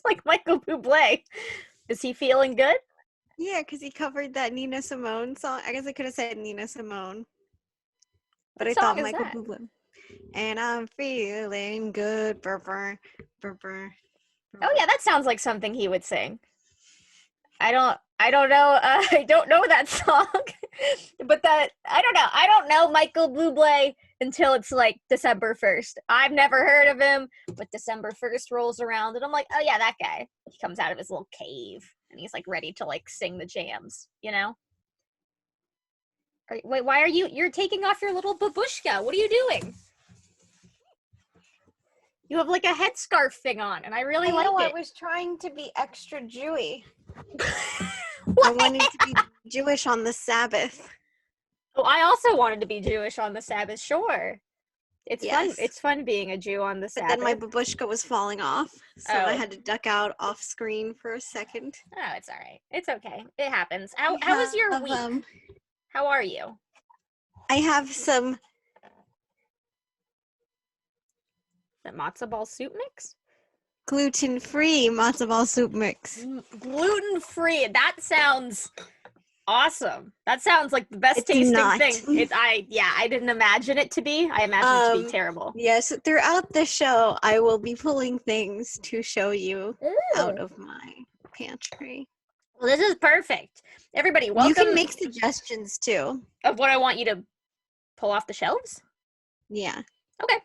like Michael Bublé. Is he feeling good? Yeah, because he covered that Nina Simone song. I guess I could have said Nina Simone, but What I song thought is Michael that? Bublé. And I'm feeling good. Burr, burr, burr, burr, Oh burr. yeah, that sounds like something he would sing. I don't know. I don't know that song, but I don't know Michael Bublé until it's like December 1st. I've never heard of him, but December 1st rolls around, and I'm like, oh yeah, that guy. He comes out of his little cave, and he's like ready to like sing the jams. You know? Wait, why are you're taking off your little babushka? What are you doing? You have like a headscarf thing on, and I really like I it. was trying to be extra Jewy. I What? wanted to be Jewish on the Sabbath. Oh, I also wanted to be Jewish on the Sabbath. Sure, it's fun. Yes. It's fun being a Jew on the But then my Sabbath. babushka was falling off, so I Oh, had to duck out off screen for a second. oh, it's all right. It's okay. It happens. I How was your have week? How are you? I have some The matzo ball soup mix? gluten-free matzo ball soup mix. Gluten free. That sounds awesome. That sounds like the best It's tasting not. thing. I didn't imagine it to be. I imagined it to be terrible. Yes, throughout the show, I will be pulling things to show you out of my pantry. Well, this is perfect. Everybody, welcome. You can make suggestions too. Of what I want you to pull off the shelves? Yeah. Okay.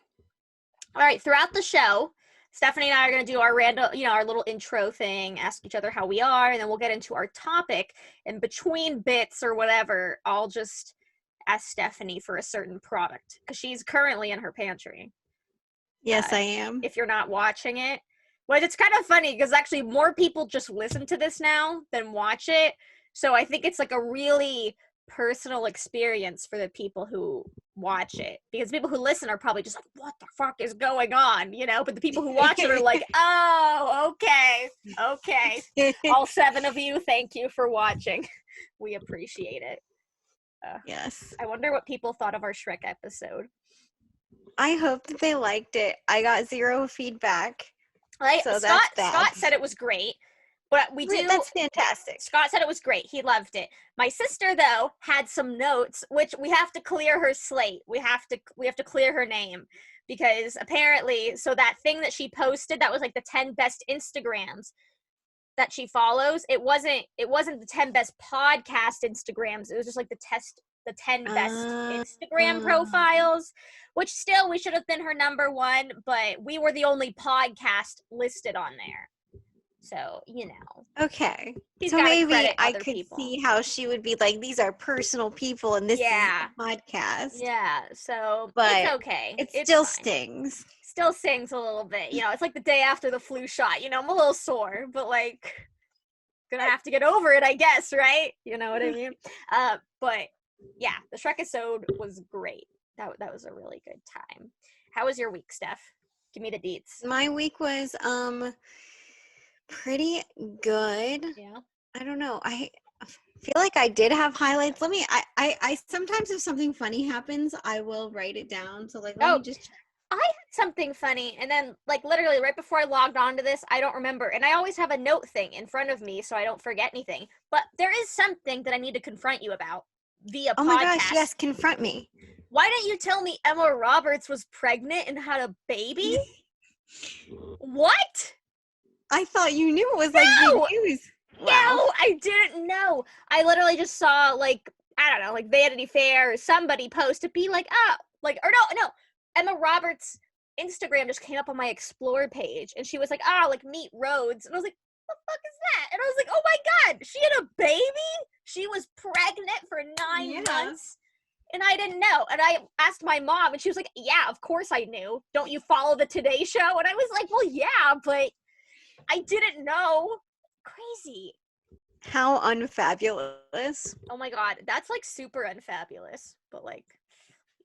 All right. Throughout the show, Stephanie and I are going to do our random, our little intro thing, ask each other how we are, and then we'll get into our topic. And between bits or whatever, I'll just ask Stephanie for a certain product because she's currently in her pantry. Yes, I am. If you're not watching it, well, it's kind of funny because actually more people just listen to this now than watch it. So I think it's like a really personal experience for the people who watch it, because people who listen are probably just like, what the fuck is going on, but the people who watch it are like, oh, okay, all 7 of you, thank you for watching. We appreciate it. Yes. I wonder what people thought of our Shrek episode. I hope that they liked it. I got 0 feedback. So Scott said it was great. But that's fantastic. Scott said it was great. He loved it. My sister, though, had some notes, which we have to clear her slate. We have to clear her name, because apparently, so that thing that she posted, that was like the 10 best Instagrams that she follows. It wasn't the 10 best podcast Instagrams. It was just like the 10 best Instagram profiles, which still we should have been her number 1, but we were the only podcast listed on there. So, Okay. So maybe I could see how she would be like, these are personal people and this is a podcast. Yeah. So, but it's okay. It still stings. Still stings a little bit. It's like the day after the flu shot. I'm a little sore, but like, gonna have to get over it, I guess, right? You know what I mean? But yeah, the Shrek episode was great. That was a really good time. How was your week, Steph? Give me the deets. My week was pretty good. Yeah. I don't know. I feel like I did have highlights. I sometimes if something funny happens, I will write it down. So like, let me just check. I had something funny, and then like literally right before I logged on to this, I don't remember. And I always have a note thing in front of me so I don't forget anything. But there is something that I need to confront you about via podcast. Oh my gosh, yes, confront me. Why didn't you tell me Emma Roberts was pregnant and had a baby? What? I thought you knew it was like big news. Wow. No, I didn't know. I literally just saw like, I don't know, like Vanity Fair or somebody post to be like, no, Emma Roberts' Instagram just came up on my Explore page, and she was like, like Meet Rhodes, and I was like, what the fuck is that? And I was like, oh my god, she had a baby? She was pregnant for 9 months? And I didn't know. And I asked my mom, and she was like, yeah, of course I knew. Don't you follow the Today Show? And I was like, well, yeah, but I didn't know. Crazy. How unfabulous. Oh my god, that's like super unfabulous. But like,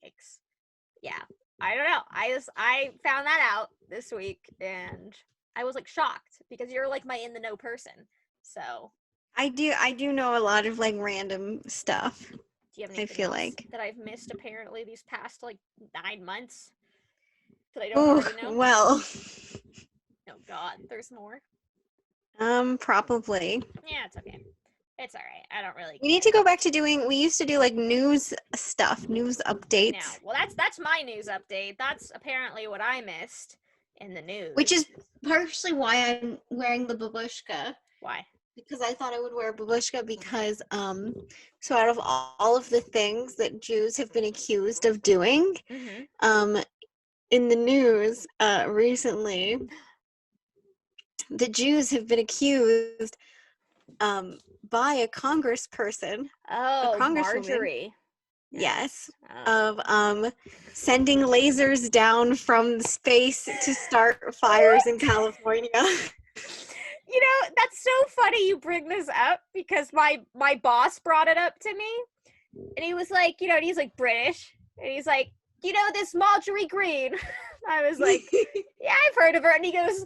yikes. Yeah, I don't know. I found that out this week, and I was like shocked because you're like my in the know person. So I do know a lot of like random stuff. Do you have anything else that I've missed apparently these past like 9 months that I don't already know? Well. Oh god, there's more. Probably. Yeah, it's okay. It's all right. I don't really We need to go back to doing, we used to do like news stuff, news now. updates, Well, that's my news update. That's apparently what I missed in the which news. is partially why I'm wearing the babushka. Why? Because I thought I would wear babushka because, so out of all of the things that Jews have been accused of doing, Mm-hmm. in the news, recently, the Jews have been accused, by a congressperson, a Oh, congresswoman, Marjorie. yes, Oh. of, sending lasers down from space to start fires in California. You know, that's so funny you bring this up because my boss brought it up to me, and he was like, and he's like British, and he's like, this Marjorie Green. I was like, yeah, I've heard of her, and he goes,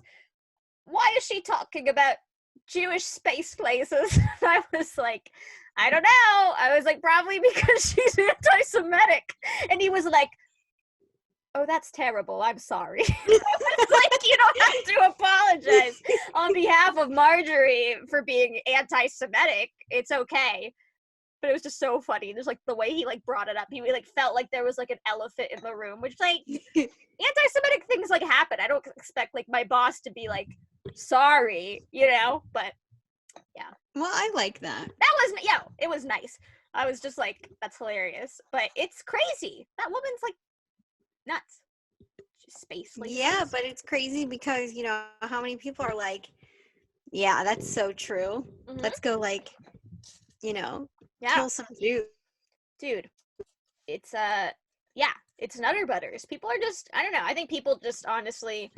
why is she talking about Jewish space places? And I was like, I don't know. I was like, probably because she's anti-Semitic, and he was like, oh, that's terrible. I'm sorry. It's like, you don't have to apologize on behalf of Marjorie for being anti-Semitic. It's okay. But it was just so funny. There's like the way he like brought it up. He like felt like there was like an elephant in the room, which like anti-Semitic things like happen. I don't expect like my boss to be like sorry, but yeah. Well, I like that. It was nice. I was just like, that's hilarious. But it's crazy. That woman's like nuts. Just space lasers. Yeah, but it's crazy because, how many people are like, yeah, that's so true. Mhm. Let's go, like, kill some Jews. Dude, it's it's nutter butters. People are just, I don't know. I think people just honestly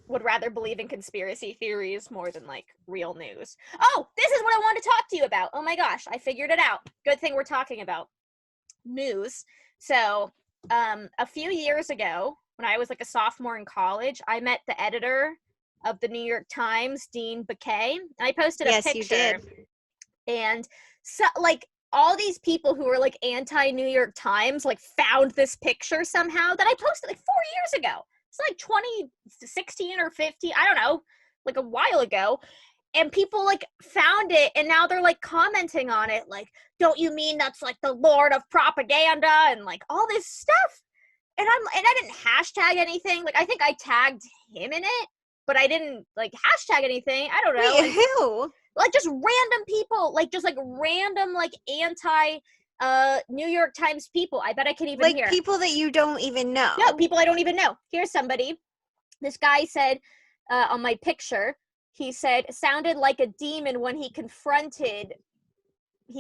would rather believe in conspiracy theories more than like real news. Oh, this is what I wanted to talk to you about. Oh my gosh, I figured it out. Good thing we're talking about news. So, a few years ago, when I was like a sophomore in college, I met the editor of the New York Times, Dean Baquet, and I posted a picture. Yes, you did. And so, like, all these people who were like anti-New York Times like found this picture somehow that I posted like 4 years ago. It's like 2016 or 15, I don't know, like a while ago. And people like found it and now they're like commenting on it like, don't you mean that's like the Lord of propaganda and like all this stuff. And I didn't hashtag anything. Like I think I tagged him in it, but I didn't like hashtag anything. I don't know. Wait, who? Like just random people, like just like random like anti New York Times people. I bet I could even like hear people that you don't even know. No, people I don't even know. Here's somebody. This guy said on my picture, he said sounded like a demon when he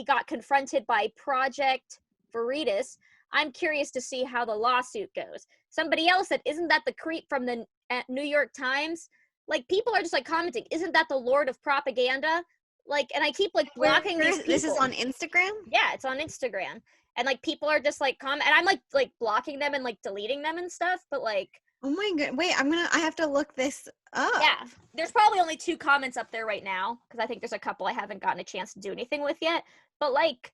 got confronted by Project Veritas. I'm curious to see how the lawsuit goes. Somebody else said, isn't that the creep from the New York Times? Like people are just like commenting, isn't that the Lord of propaganda? Like, and I keep like blocking these people. This is on Instagram? Yeah, it's on Instagram. And like people are just like comment, and I'm like blocking them and like deleting them and stuff, but like, oh my god, wait, I have to look this up. yeah, there's probably only 2 comments up there right now because I think there's a couple I haven't gotten a chance to do anything with yet. But like,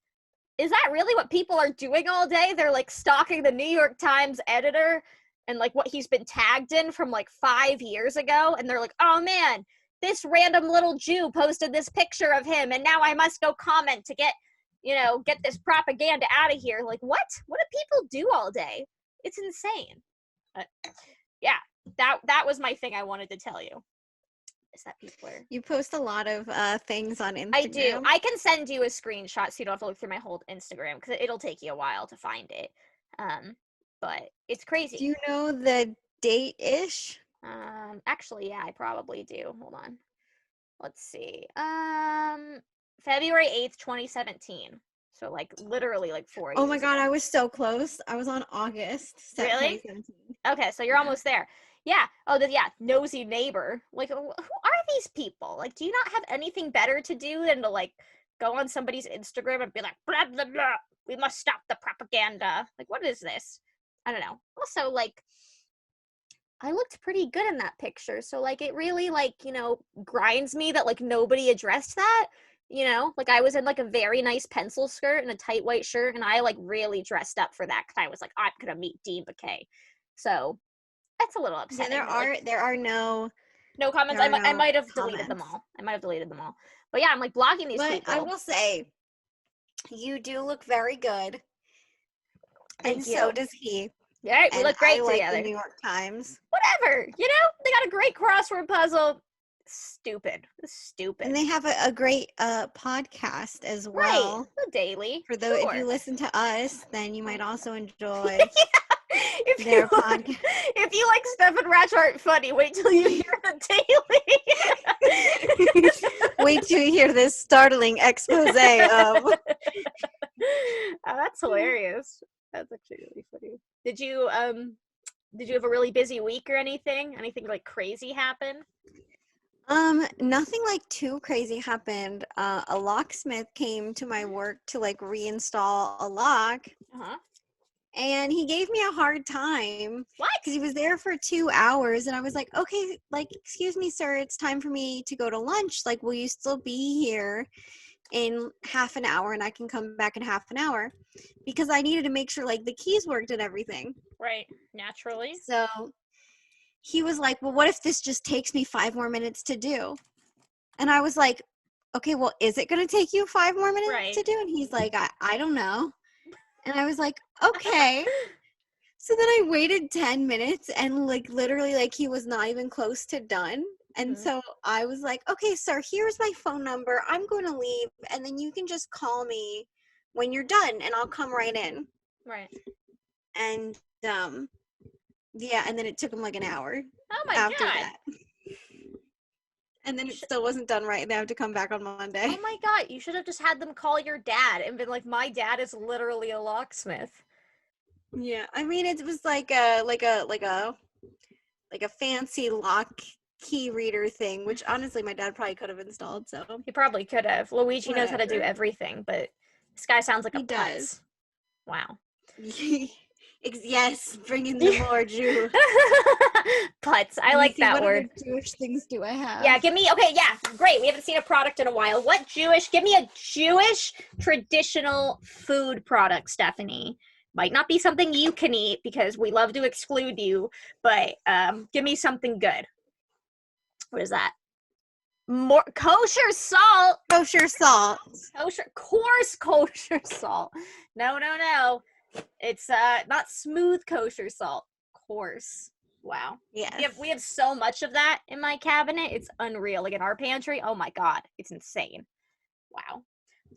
is that really what people are doing all day? They're like stalking the New York Times editor and like what he's been tagged in from like 5 years ago, and they're like, oh man, this random little Jew posted this picture of him and now I must go comment to get this propaganda out of here. Like, what do people do all day? It's insane. But yeah, that was my thing I wanted to tell you, is that people are, you post a lot of things on Instagram. I do. I can send you a screenshot so you don't have to look through my whole Instagram because it'll take you a while to find it. But it's crazy. Do you know the date-ish? Actually, yeah, I probably do. Hold on. Let's see. February 8th, 2017. So like literally like 4 years. Oh my god, ago. I was so close. I was on August 2017. Okay, so you're almost there. Yeah. Oh, nosy neighbor. Like, who are these people? Like, do you not have anything better to do than to like go on somebody's Instagram and be like, blah blah blah, we must stop the propaganda? Like, what is this? I don't know. Also, like, I looked pretty good in that picture, so like it really like grinds me that like nobody addressed that. Like I was in like a very nice pencil skirt and a tight white shirt, and I like really dressed up for that because I was like, I'm gonna meet Dean Baquet. So that's a little upsetting. Yeah, there are no No comments. There are I no might have deleted them comments. all. But yeah, I'm like blocking these But people. I will say, you do look very good. Thank And you. so does he. All right, we And look great I like together. the New York Times. Whatever, you know, they got a great crossword puzzle. Stupid. And they have a great podcast as Right, well. the daily. For those, Sure. if you listen to us, then you might also enjoy if their you podcast. if you like Steph and Ratch aren't funny, wait till you hear the daily. Wait till you hear this startling expose of. That's hilarious. That's actually really funny. Did you have a really busy week or anything? Anything like crazy happen? Nothing like too crazy happened. A locksmith came to my work to like reinstall a lock. Uh-huh. And he gave me a hard time. What? Because he was there for 2 hours, and I was like, okay, like, excuse me, sir, it's time for me to go to lunch. Like, will you still be here in half an hour, and I can come back in half an hour? Because I needed to make sure, like, the keys worked and everything. Right, naturally. So he was like, well, what if this just takes me 5 more minutes to do? And I was like, okay, well, is it going to take you 5 more minutes to do? And he's like, I don't know. And I was like, okay. So then I waited 10 minutes and like literally like he was not even close to done. And so I was like, okay, sir, here's my phone number. I'm going to leave. And then you can just call me when you're done and I'll come right in. Right. And yeah, and then it took him like an hour. Oh my after God. that. And then it still wasn't done right. They have to come back on Monday. Oh my God, you should have just had them call your dad and been like, my dad is literally a locksmith. Yeah, I mean it was like a fancy lock key reader thing, which honestly my dad probably could have installed. So he probably could have. Luigi knows how to do Whatever. everything, but this guy sounds like a He putz. does. Wow. Yes, bring in the more Jew. Putz. I like that word. What other Jewish things do I have? Yeah, great. We haven't seen a product in a while. Give me a Jewish traditional food product, Stephanie. Might not be something you can eat because we love to exclude you, but give me something good. What is that? More kosher salt. Kosher salt. Kosher salt. No. It's not smooth kosher salt. Coarse. Wow. Yes. We have so much of that in my cabinet. It's unreal. Like in our pantry. Oh my God. It's insane. Wow.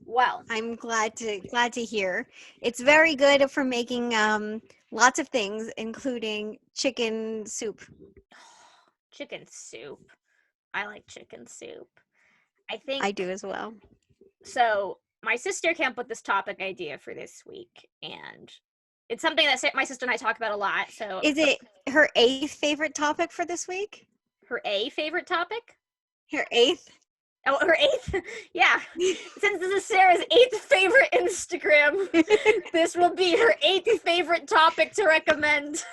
Well, I'm glad to hear. It's very good for making lots of things, including chicken soup. Chicken soup. I like chicken soup. I think I do as well. So my sister came up with this topic idea for this week, and it's something that my sister and I talk about a lot. So is it her 8th favorite topic for this week? Her favorite topic? Her 8th? Oh, her 8th? Yeah. Since this is Sarah's 8th favorite Instagram, this will be her 8th favorite topic to recommend.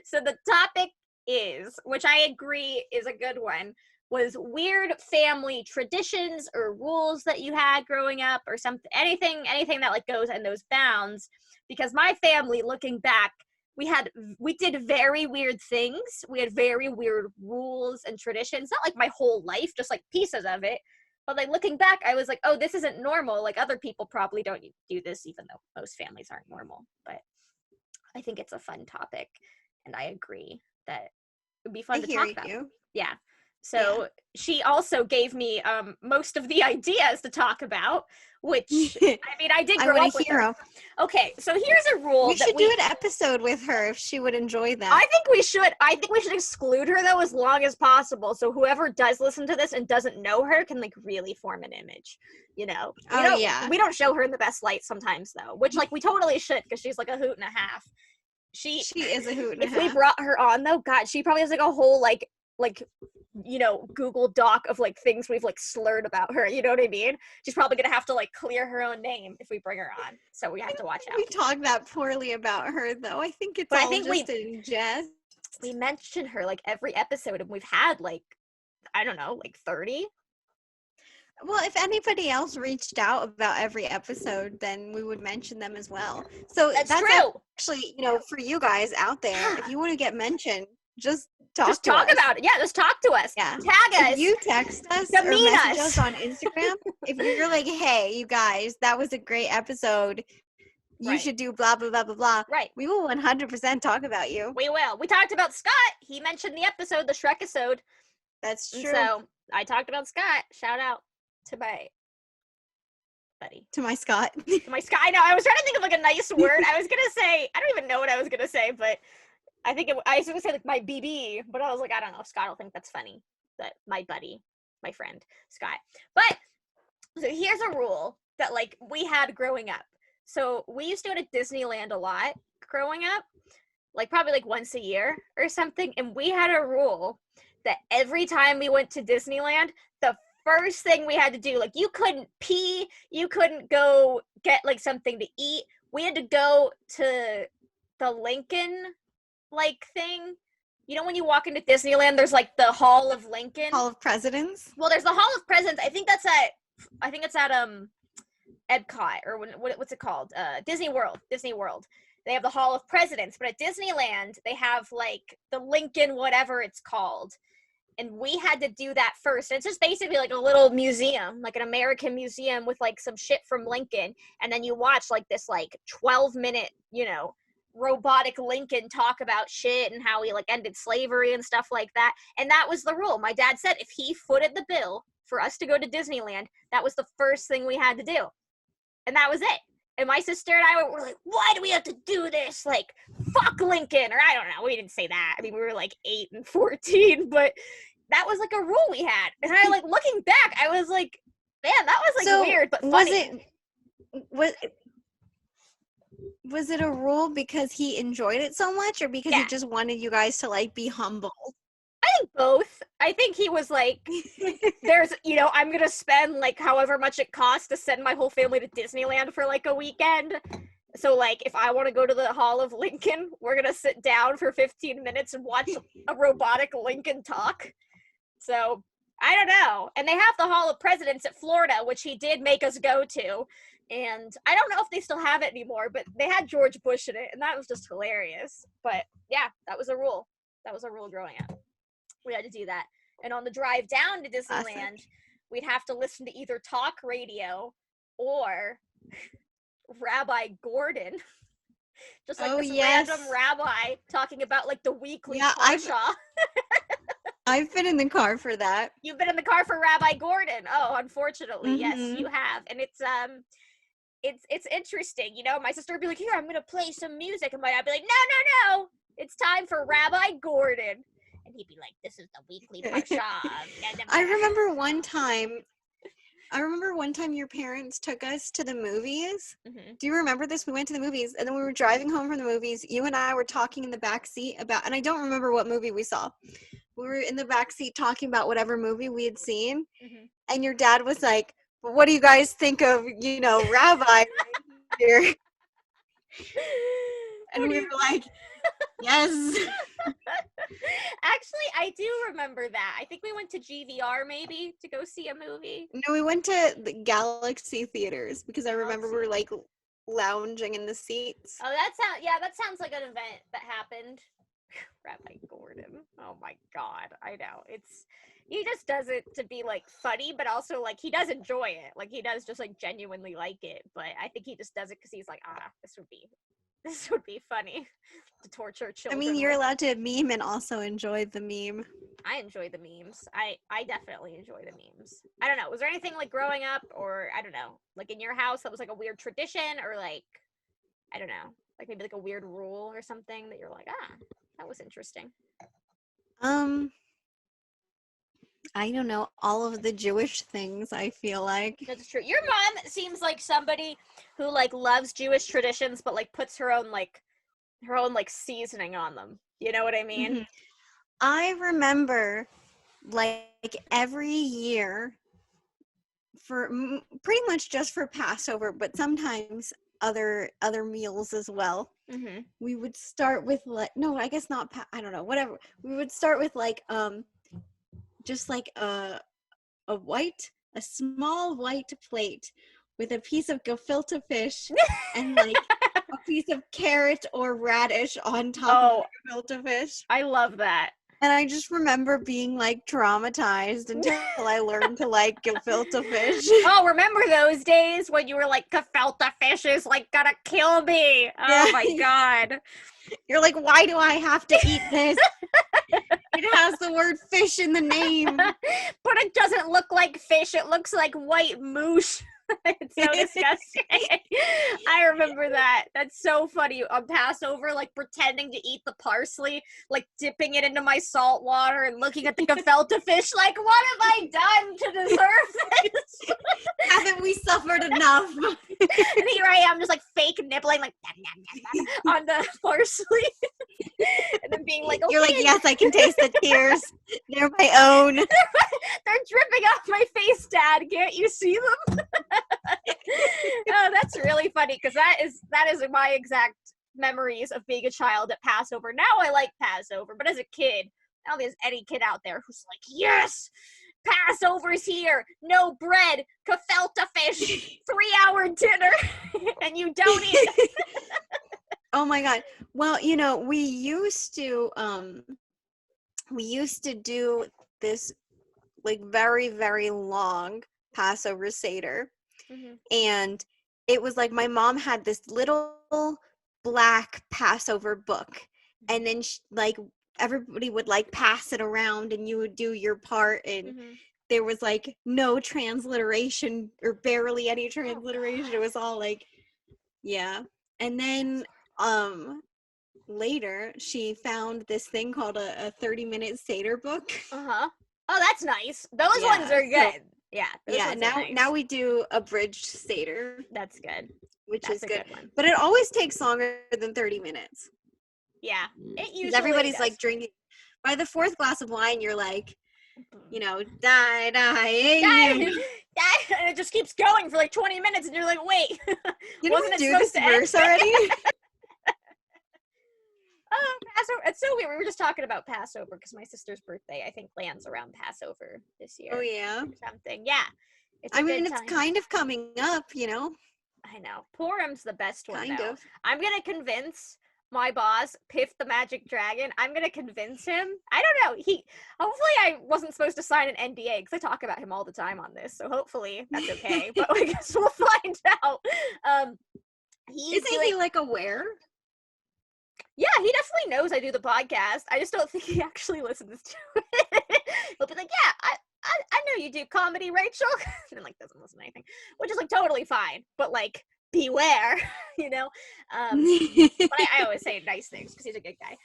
So the topic is, which I agree is a good one, was weird family traditions or rules that you had growing up or something, anything that like goes in those bounds. Because my family, looking back, we did very weird things. We had very weird rules and traditions. Not like my whole life, just like pieces of it. But like looking back, I was like, oh, this isn't normal. Like other people probably don't do this, even though most families aren't normal. But I think it's a fun topic, and I agree that it would be fun to talk about. Yeah. So she also gave me most of the ideas to talk about, which I mean, I did grow up with her. Okay, so here's a rule. We should do an episode with her if she would enjoy that. I think we should. I think we should exclude her though as long as possible, so whoever does listen to this and doesn't know her can like really form an image. You know? We don't show her in the best light sometimes though, which like we totally should because she's like a hoot and a half. She is a hoot and a half. If we brought her on though, God, she probably has like a whole like Google Doc of like things we've like slurred about her. You know what I mean? She's probably gonna have to like clear her own name if we bring her on. So we have to watch out. We talk that poorly about her though. I think it's just in jest. We mention her like every episode, and we've had like, I don't know, like 30. Well, if anybody else reached out about every episode, then we would mention them as well. So that's true. Actually, for you guys out there, if you want to get mentioned, just talk about it. Yeah, just talk to us. Yeah. Tag us. If you text us or message us on Instagram, if you're like, hey, you guys, that was a great episode. You should do blah, blah, blah, blah, blah. Right. We will 100% talk about you. We will. We talked about Scott. He mentioned the episode, the Shrek episode. That's true. And so I talked about Scott. Shout out to my buddy. To my Scott. To my Scott. I know. I was trying to think of like a nice word. I was going to say, I don't even know what I was going to say, but I was going to say like my BB, but I was like, I don't know. Scott will think that's funny. That my buddy, my friend, Scott. But so here's a rule that like we had growing up. So we used to go to Disneyland a lot growing up, like probably like once a year or something. And we had a rule that every time we went to Disneyland, the first thing we had to do, like you couldn't pee, you couldn't go get like something to eat. We had to go to the Lincoln like thing. You know when you walk into Disneyland, there's like the Hall of Lincoln. Hall of Presidents? Well, there's the Hall of Presidents. I think it's at Epcot or what's it called? Disney World. They have the Hall of Presidents, but at Disneyland they have like the Lincoln whatever it's called. And we had to do that first. And it's just basically like a little museum, like an American museum with like some shit from Lincoln. And then you watch like this like 12-minute, robotic Lincoln talk about shit and how he like ended slavery and stuff like that. And that was the rule. My dad said if he footed the bill for us to go to Disneyland, that was the first thing we had to do. And that was it. And my sister and I were like, why do we have to do this? Like, fuck Lincoln. Or I don't know. We didn't say that. I mean, we were like 8 and 14, but that was like a rule we had. And I like looking back, I was like, man, that was like weird, but funny. Was it a rule because he enjoyed it so much or because he just wanted you guys to like be humble? I think both. I think he was like, there's, I'm going to spend like however much it costs to send my whole family to Disneyland for like a weekend. So like, if I want to go to the Hall of Lincoln, we're going to sit down for 15 minutes and watch a robotic Lincoln talk. So I don't know. And they have the Hall of Presidents at Florida, which he did make us go to. And I don't know if they still have it anymore, but they had George Bush in it. And that was just hilarious. But yeah, that was a rule. That was a rule growing up. We had to do that. And on the drive down to Disneyland, we'd have to listen to either talk radio or Rabbi Gordon. Just like this random rabbi talking about like the weekly parsha. I've been in the car for that. You've been in the car for Rabbi Gordon. Oh, unfortunately, yes, you have. And it's interesting. My sister would be like, here, I'm going to play some music. And I'd be like, no. It's time for Rabbi Gordon. And he'd be like, this is the weekly parsha. I remember one time your parents took us to the movies. Mm-hmm. Do you remember this? We went to the movies, and then we were driving home from the movies. You and I were talking in the back seat about, and I don't remember what movie we saw. We were in the back seat talking about whatever movie we had seen, and your dad was like, well, what do you guys think of, Rabbi here? And we were like, yes. Actually, I do remember that. I think we went to GVR maybe to go see a movie. No, we went to the Galaxy Theaters because I remember we were like lounging in the seats. Oh, that sounds like an event that happened. Rabbi Gordon. Oh my God. I know. He just does it to be like funny, but also like he does enjoy it. Like he does just like genuinely like it. But I think he just does it because he's like, this would be funny to torture children. I mean, you're allowed to meme and also enjoy the meme. I enjoy the memes. I definitely enjoy the memes. I don't know. Was there anything like growing up or I don't know, like in your house that was like a weird tradition or like, I don't know, like maybe like a weird rule or something that you're like, that was interesting. I don't know, all of the Jewish things, I feel like. That's true. Your mom seems like somebody who like loves Jewish traditions but like puts her own seasoning on them. You know what I mean? Mm-hmm. I remember like every year for pretty much just for Passover, but sometimes other meals as well. Mm-hmm. We would start with I don't know, whatever. We would start with like just like a small white plate with a piece of gefilte fish and like a piece of carrot or radish on top of the gefilte fish. I love that. And I just remember being like traumatized until I learned to like gefilte fish. Oh, remember those days when you were like, gefilte fish is like gonna kill me? Oh my God. You're like, why do I have to eat this? It has the word fish in the name. But it doesn't look like fish. It looks like white moosh. It's so disgusting. I remember that. That's so funny. On Passover, like pretending to eat the parsley, like dipping it into my salt water and looking at the gefilte fish, like, what have I done to deserve this? Haven't we suffered enough? And here I am, just like fake nibbling, like on the parsley, and then being like, okay. You're like, yes, I can taste the tears. They're my own. They're dripping off my face, Dad. Can't you see them? Oh, that's really funny because that is my exact memories of being a child at Passover. Now I like Passover, but as a kid, I don't think there's any kid out there who's like, yes, Passover's here, no bread, gefilte fish, 3-hour dinner, and you don't eat it. Oh my God. Well, you know, we used to do this like very, very long Passover Seder. Mm-hmm. And it was like my mom had this little black Passover book, and then like everybody would like pass it around and you would do your part, and there was like no transliteration or barely any transliteration. It was all like, yeah. And then later she found this thing called a 30-minute Seder book. Oh, that's nice. Those ones are good. So, yeah. Now we do abridged Seder. That's good. Which is good. But it always takes longer than 30 minutes. Yeah, it usually everybody's does. Like drinking. By the fourth glass of wine, you're like, you know, die, and it just keeps going for like 20 minutes, and you're like, wait, wasn't it do this verse already? Oh, Passover. It's so weird. We were just talking about Passover because my sister's birthday, I think, lands around Passover this year. Oh, yeah? Or something. Yeah. I mean, it's kind of coming up, you know? I know. Purim's the best one, kind of. I'm going to convince my boss, Piff the Magic Dragon. I'm going to convince him. I don't know. Hopefully I wasn't supposed to sign an NDA because I talk about him all the time on this. So hopefully that's okay. But I guess we'll find out. Isn't he like aware? Yeah, he definitely knows I do the podcast. I just don't think he actually listens to it. He'll be like, yeah, I know you do comedy, Rachel. And like doesn't listen to anything, which is like totally fine. But like, beware, you know? But I always say nice things because he's a good guy.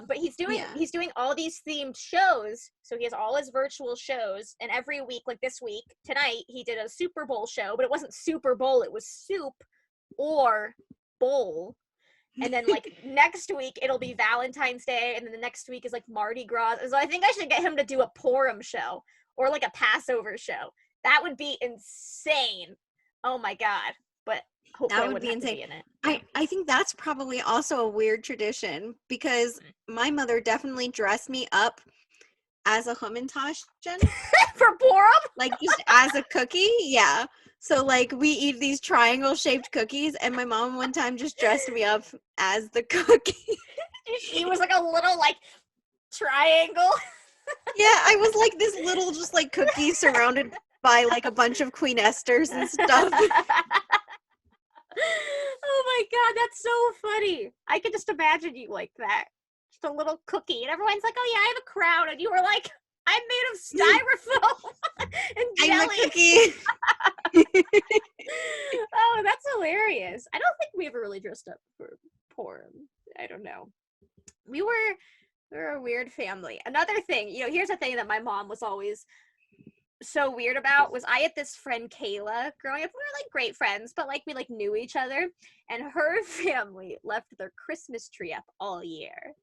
But he's doing all these themed shows. So he has all his virtual shows. And every week, like this week, tonight, he did a Super Bowl show. But it wasn't Super Bowl. It was soup or bowl. And then, like, next week, it'll be Valentine's Day, and then the next week is, like, Mardi Gras. So I think I should get him to do a Purim show, or, like, a Passover show. That would be insane. Oh, my God. But hopefully I wouldn't have to be in it. I think that's probably also a weird tradition, because my mother definitely dressed me up as a Hamantaschen. For Purim? Like, just as a cookie, yeah. So, like, we eat these triangle-shaped cookies, and my mom one time just dressed me up as the cookie. She was, like, a little, like, triangle. Yeah, I was, like, this little, just, like, cookie surrounded by, like, a bunch of Queen Esthers and stuff. Oh, my God, that's so funny. I could just imagine you like that. Just a little cookie, and everyone's like, oh, yeah, I have a crown, and you were like, I'm made of styrofoam and jelly. I'm a cookie. Oh, that's hilarious. I don't think we ever really dressed up for Purim. I don't know. We were a weird family. Another thing, you know, here's a thing that my mom was always so weird about was I had this friend Kayla growing up. We were like great friends, but like we like knew each other, and her family left their Christmas tree up all year.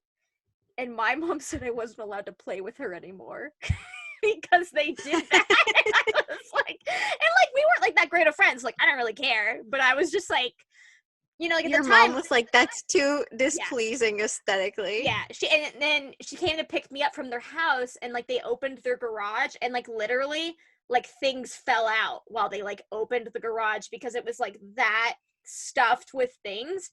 And my mom said I wasn't allowed to play with her anymore because they did that. I was like, and like we weren't like that great of friends. Like I don't really care, but I was just like, you know, like at your the time, mom was like, that's too displeasing aesthetically. Yeah, and then she came to pick me up from their house, and like they opened their garage, and like literally like things fell out while they like opened the garage because it was like that stuffed with things.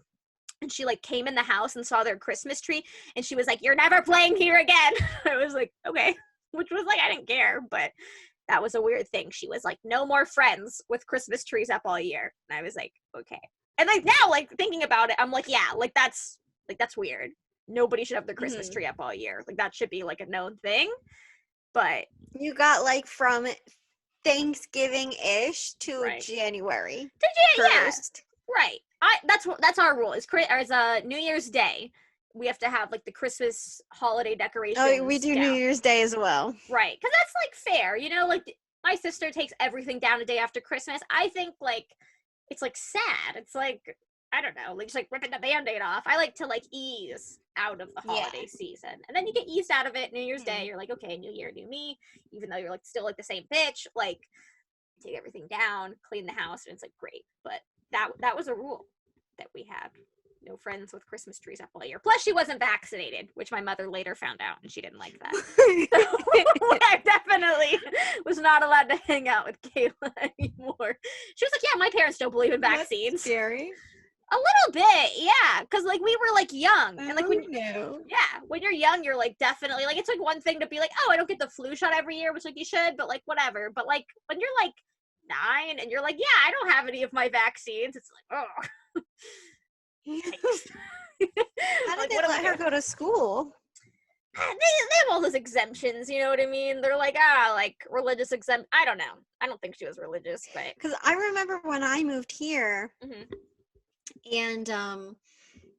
and she like came in the house and saw their Christmas tree, and she was like, "You're never playing here again." I was like, okay, which was like, I didn't care, but that was a weird thing. She was like, "No more friends with Christmas trees up all year," and I was like, okay. And like now, like thinking about it, I'm like, yeah, like that's weird. Nobody should have their Christmas tree up all year. Like that should be like a known thing. But you got like from Thanksgiving-ish to January. To yeah, right. That's our rule. Is New Year's Day. We have to have like the Christmas holiday decorations. Oh, we do down. New Year's Day as well. Right, because that's like fair, you know. Like my sister takes everything down a day after Christmas. I think like it's like sad. It's like I don't know, like just like ripping the Band-Aid off. I like to like ease out of the holiday season, and then you get eased out of it. New Year's Day, you're like, okay, new year, new me. Even though you're like still like the same bitch, like take everything down, clean the house, and it's like great. But that was a rule that we had. No friends with Christmas trees up all year. Plus, she wasn't vaccinated, which my mother later found out, and she didn't like that. So I definitely was not allowed to hang out with Kayla anymore. She was like, "Yeah, my parents don't believe in vaccines." That's scary. A little bit, yeah, because like we were like young, and like when you're young, you're like definitely like it's like one thing to be like, "Oh, I don't get the flu shot every year," which like you should, but like whatever. But like when you're like 9 and you're like, "Yeah, I don't have any of my vaccines," it's like, oh. How did they let her go to school? They have all those exemptions, you know what I mean? They're like, like religious exempt. I don't know. I don't think she was religious, but because I remember when I moved here, and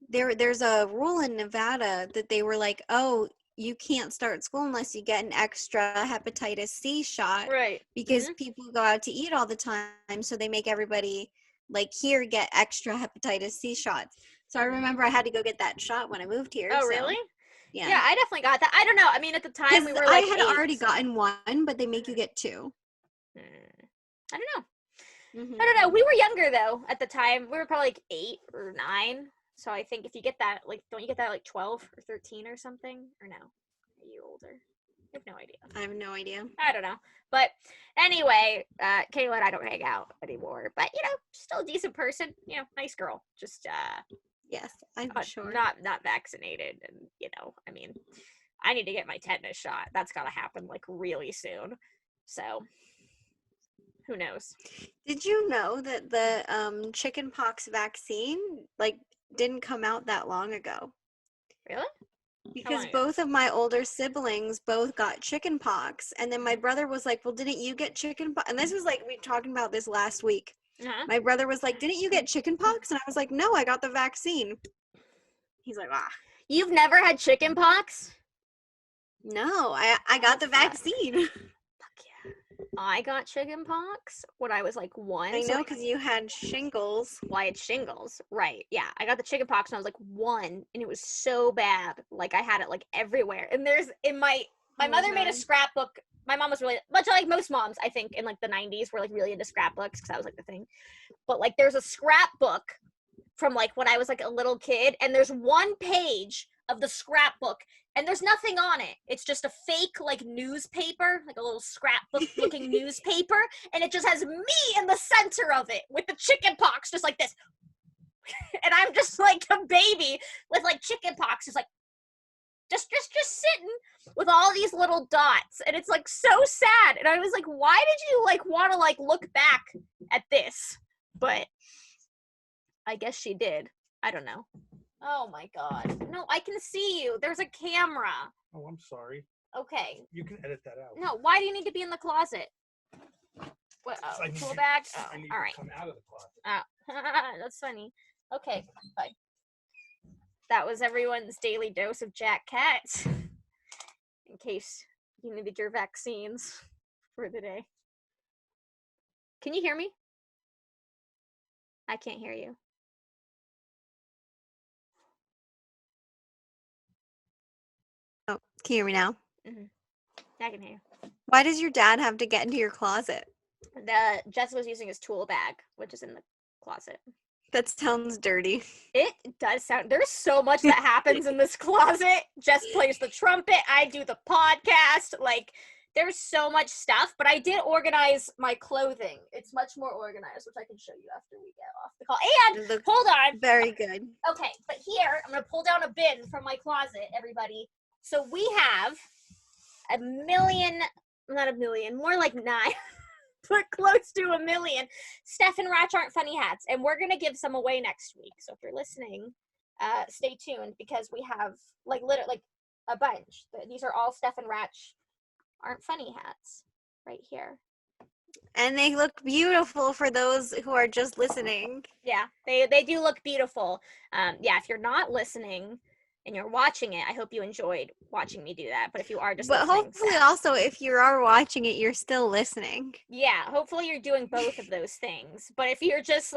there's a rule in Nevada that they were like, oh, you can't start school unless you get an extra hepatitis C shot, right? Because people go out to eat all the time, so they make everybody like here get extra hepatitis C shots. So I remember I had to go get that shot when I moved here. Oh, really? Yeah. Yeah, I definitely got that. I don't know. I mean, at the time we were like I had already gotten one, but they make you get 2. I don't know. I don't know. We were younger though at the time. We were probably like 8 or 9. So I think if you get that, like, don't you get that like 12 or 13 or something? Or no? Are you older? I have no idea. I have no idea. I don't know. But anyway, Kayla and I don't hang out anymore. But, you know, still a decent person. You know, nice girl. Just, yes, I'm sure. Not vaccinated. And, you know, I mean, I need to get my tetanus shot. That's got to happen, like, really soon. So, who knows? Did you know that the chickenpox vaccine, like, didn't come out that long ago? Really? Because both of my older siblings both got chickenpox, and then my brother was like, well, didn't you get chickenpox? And this was like, we were talking about this last week. My brother was like, didn't you get chickenpox? And I was like, no, I got the vaccine. He's like, You've never had chickenpox? No, I got the vaccine. I got chickenpox when I was like 1. I know, because you had shingles. Well, I had shingles, right? Yeah, I got the chickenpox when I was like 1, and it was so bad. Like I had it like everywhere. And there's in my mother made a scrapbook. My mom was really much like most moms, I think, in like the 90s were like really into scrapbooks because that was like the thing. But like there's a scrapbook from like when I was like a little kid, and there's one page of the scrapbook and there's nothing on it. It's just a fake like newspaper, like a little scrapbook looking newspaper, and it just has me in the center of it with the chickenpox just like this. And I'm just like a baby with like chickenpox, just like just sitting with all these little dots, and it's like so sad. And I was like, why did you like want to like look back at this? But I guess she did. I don't know. Oh my god. No, I can see you. There's a camera. Oh, I'm sorry. Okay. You can edit that out. No, why do you need to be in the closet? What? Oh, tool bag? Oh, I need all right. to come out of the closet. Oh, that's funny. Okay, bye. That was everyone's daily dose of Jack Cat. In case you needed your vaccines for the day. Can you hear me? I can't hear you. Oh, can you hear me now? Mm-hmm. I can hear you. Why does your dad have to get into your closet? Jess was using his tool bag, which is in the closet. That sounds dirty. It does sound. There's so much that happens in this closet. Jess plays the trumpet. I do the podcast. Like, there's so much stuff, but I did organize my clothing. It's much more organized, which I can show you after we get off the call. And hold on. Very good. Okay, but here, I'm going to pull down a bin from my closet, everybody. So we have more like 9, but close to 1 million Steph and Ratch Aren't Funny hats. And we're going to give some away next week. So if you're listening, stay tuned because we have literally a bunch. These are all Steph and Ratch Aren't Funny hats right here. And they look beautiful for those who are just listening. Yeah, they do look beautiful. Yeah, if you're not listening and you're watching it, I hope you enjoyed watching me do that. But if you are just listening, hopefully also if you are watching it, you're still listening. Yeah, hopefully you're doing both of those things. But if you're just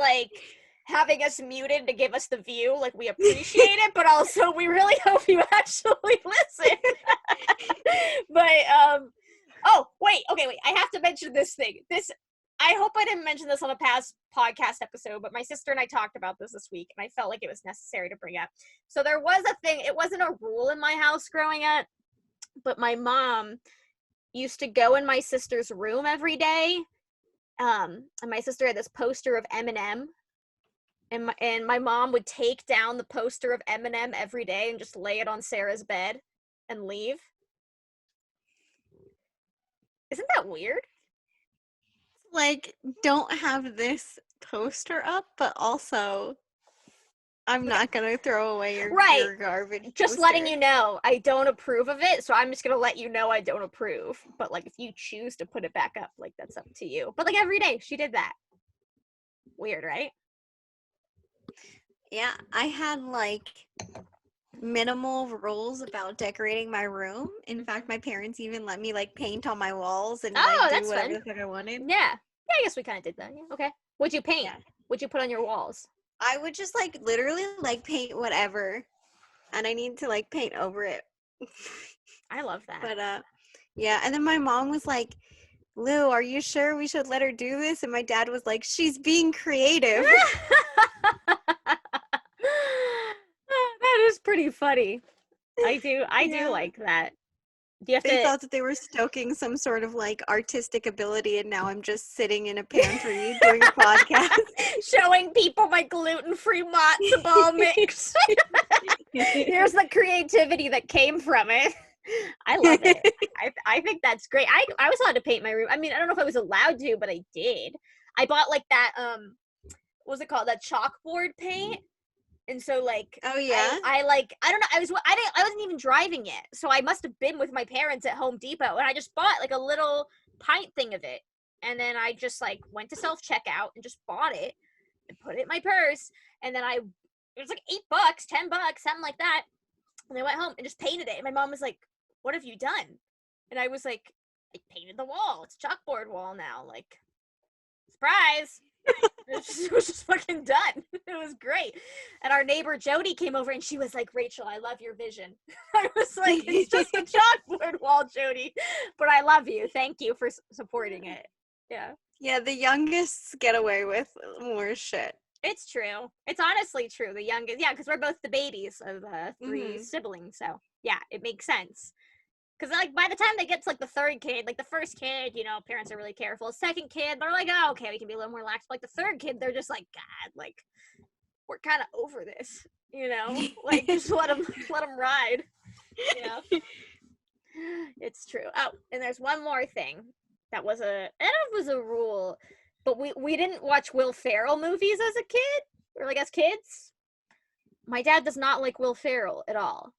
having us muted to give us the view, we appreciate it, but also we really hope you actually listen. But wait, I have to mention this thing. I hope I didn't mention this on a past podcast episode, but my sister and I talked about this week, and I felt like it was necessary to bring up. So there was a thing, it wasn't a rule in my house growing up, but my mom used to go in my sister's room every day, and my sister had this poster of Eminem, and my mom would take down the poster of Eminem every day and just lay it on Sarah's bed and leave. Isn't that weird? Don't have this poster up, but also I'm not gonna throw away your garbage. Just letting you know, I don't approve of it, so I'm just gonna let you know I don't approve. But if you choose to put it back up, that's up to you. But every day she did that. Weird, right? Yeah, I had minimal rules about decorating my room. In fact, my parents even let me paint on my walls and do whatever the fuck I wanted. Yeah, I guess we kind of did that. Yeah. Okay. What'd you paint? Yeah. What'd you put on your walls? I would just literally paint whatever, and I need to paint over it. I love that. But yeah, and then my mom was like, Lou, are you sure we should let her do this? And my dad was like, she's being creative. That is pretty funny. I do like that. They thought that they were stoking some sort of artistic ability, and now I'm just sitting in a pantry doing a podcast, showing people my gluten-free matzo ball mix. Here's the creativity that came from it. I love it. I think that's great. I was allowed to paint my room. I mean, I don't know if I was allowed to, but I did. I bought that what was it called? That chalkboard paint. And so oh yeah, I don't know, I wasn't even driving it, so I must have been with my parents at Home Depot, and I just bought a little pint thing of it, and then I just went to self-checkout and just bought it and put it in my purse, and then it was $8, $10, something like that, and I went home and just painted it, and my mom was like, what have you done? And I was like, I painted the wall. It's a chalkboard wall now. Surprise. It was just fucking done. It was great. And our neighbor Jody came over and she was like, Rachel, I love your vision. I was like, it's just a chalkboard wall, Jody, but I love you. Thank you for supporting it. Yeah. Yeah, the youngest get away with more shit. It's true. It's honestly true. The youngest, yeah, because we're both the babies of 3 siblings. So yeah, it makes sense. Because by the time they get to the third kid, the first kid, parents are really careful. Second kid, they're like, oh, okay, we can be a little more lax. But the third kid, they're just like, God, we're kind of over this, just let them ride. It's true. Oh, and there's one more thing that was I don't know if it was a rule, but we didn't watch Will Ferrell movies as a kid or as kids. My dad does not like Will Ferrell at all.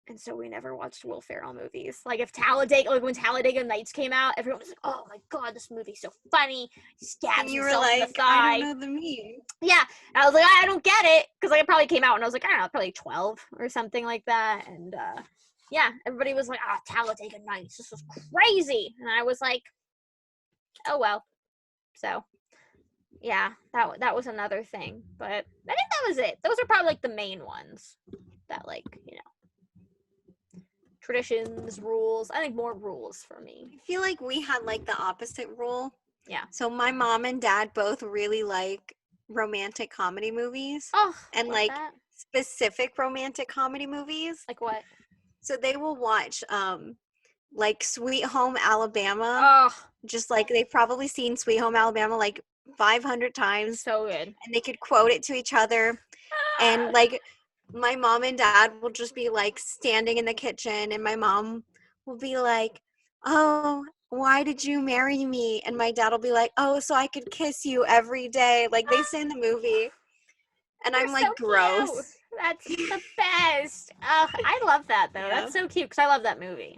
And so we never watched Will Ferrell movies. If Talladega, when Talladega Nights came out, everyone was like, "Oh my god, this movie's so funny." He stabs himself in the thigh. I don't know the meme. Yeah, and I was like, I don't get it, because it probably came out when I was I don't know, probably 12 or something like that. And yeah, everybody was like, Talladega Nights, this was crazy, and I was like, oh well. So yeah, that was another thing, but I think that was it. Those are probably the main ones that traditions, rules. I think more rules for me. I feel like we had the opposite rule. Yeah. So my mom and dad both really like romantic comedy movies. Oh, and specific romantic comedy movies. Like what? So they will watch like Sweet Home Alabama. Oh, Just like they've probably seen Sweet Home Alabama like 500 times, so good. and they could quote it to each other. And like my mom and dad will just be like standing in the kitchen, and my mom will be like, "Oh, why did you marry me?" And my dad will be like, "Oh, so I could kiss you every day," like they say in the movie. And They're I'm like, so gross. cute. That's the best. I love that though. Yeah. That's so cute because I love that movie.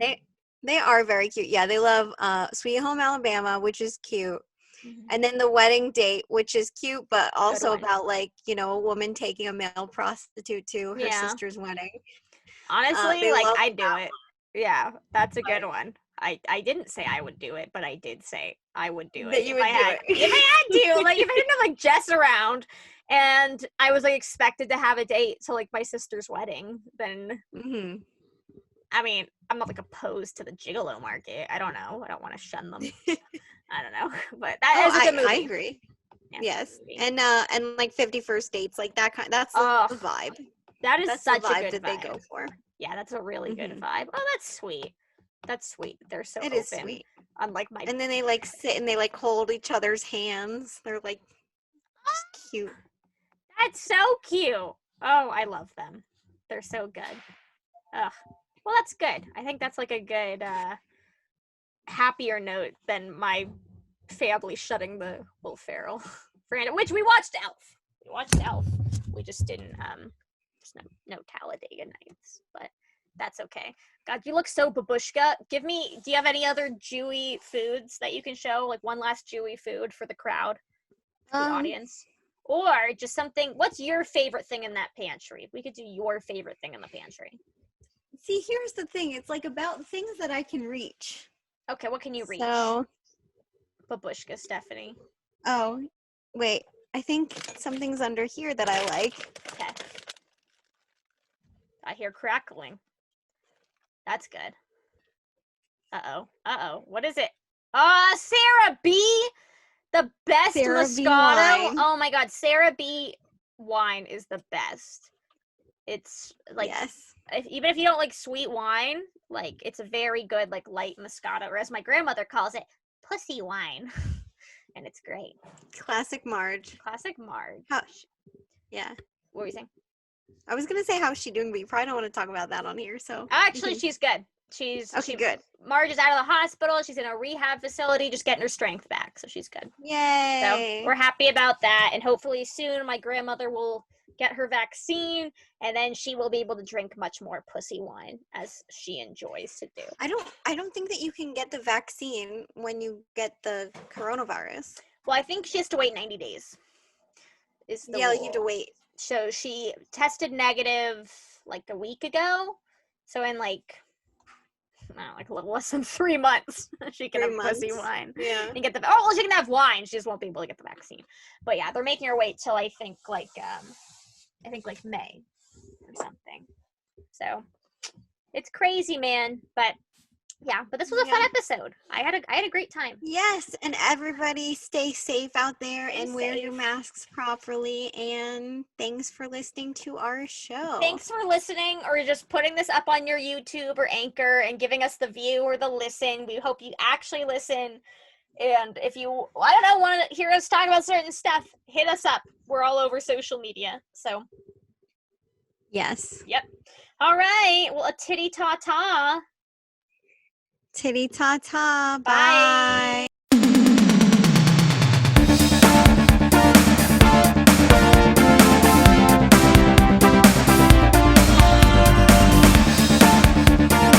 They are very cute. Yeah, they love Sweet Home Alabama, which is cute. Mhm. And then The Wedding Date, which is cute, but also one. about like, you know, a woman taking a male prostitute to her Yeah. sister's wedding. Honestly, they like love I'd do that it. Yeah, that's a good one. I didn't say I would do it, but I did say I would do That it you if would I do had it. if I had to. Like if I didn't have like Jess around and I was like expected to have a date to like my sister's wedding, then Mm-hmm. I mean, I'm not like opposed to the gigolo market. I don't know. I don't want to shun them. I don't know. But that is a good movie. I agree. Yeah, Yes. movie. And like 50 First Dates, like that kind that's the vibe. That is That's such the vibe a good that vibe. they go for. Yeah, that's a really good Mhm. vibe. Oh, that's sweet. That's sweet. They're so It open. is sweet. Unlike my And then they like sit and they like hold each other's hands. They're like just cute. That's so cute. Oh, I love them. They're so good. Ugh. Well, that's good. I think that's like a good, happier note than my family shutting the Will Ferrell, which we watched Elf. We watched Elf. We just didn't, just no Talladega Nights, but that's okay. God, you look so babushka. Do you have any other Jewy foods that you can show? Like one last Jewy food for the crowd, the audience? Or just something, what's your favorite thing in that pantry? We could do your favorite thing in the pantry. See, here's the thing. It's like about things that I can reach. Okay, what can you reach? So, Babushka, Stephanie. oh, wait. I think something's under here that I like. Okay. I hear crackling. That's good. Uh-oh. What is it? Sarah B! The best Sarah B. Moscato. wine. Oh my god, Sarah B. wine is the best. It's like, yes. Even if you don't like sweet wine, like it's a very good like light Moscato, or as my grandmother calls it, pussy wine. And it's great. Classic Marge. Classic Marge. Yeah. What were you saying? I was gonna say how's she doing, but you probably don't want to talk about that on here. So Actually, she's good. Good. Marge is out of the hospital. She's in a rehab facility, just getting her strength back. So she's good. Yay. So we're happy about that. And hopefully soon my grandmother will get her vaccine, and then she will be able to drink much more pussy wine as she enjoys to do. I don't think that you can get the vaccine when you get the coronavirus. Well, I think she has to wait 90 days. You have to wait. So she tested negative like a week ago. So in like a little less than 3 months, she can have pussy wine. Yeah. And get she can have wine. She just won't be able to get the vaccine. But yeah, they're making her wait till I think like May or something. So it's crazy, man. But yeah, but this was a fun episode. I had a great time. Yes, and everybody stay safe out there and wear your masks properly. And thanks for listening to our show. Thanks for listening, or just putting this up on your YouTube or Anchor and giving us the view or the listen. We hope you actually listen. And if you, want to hear us talk about certain stuff, hit us up. We're all over social media. So. Yes. Yep. All right. Well, a titty ta-ta. Titty ta-ta. Bye. Bye.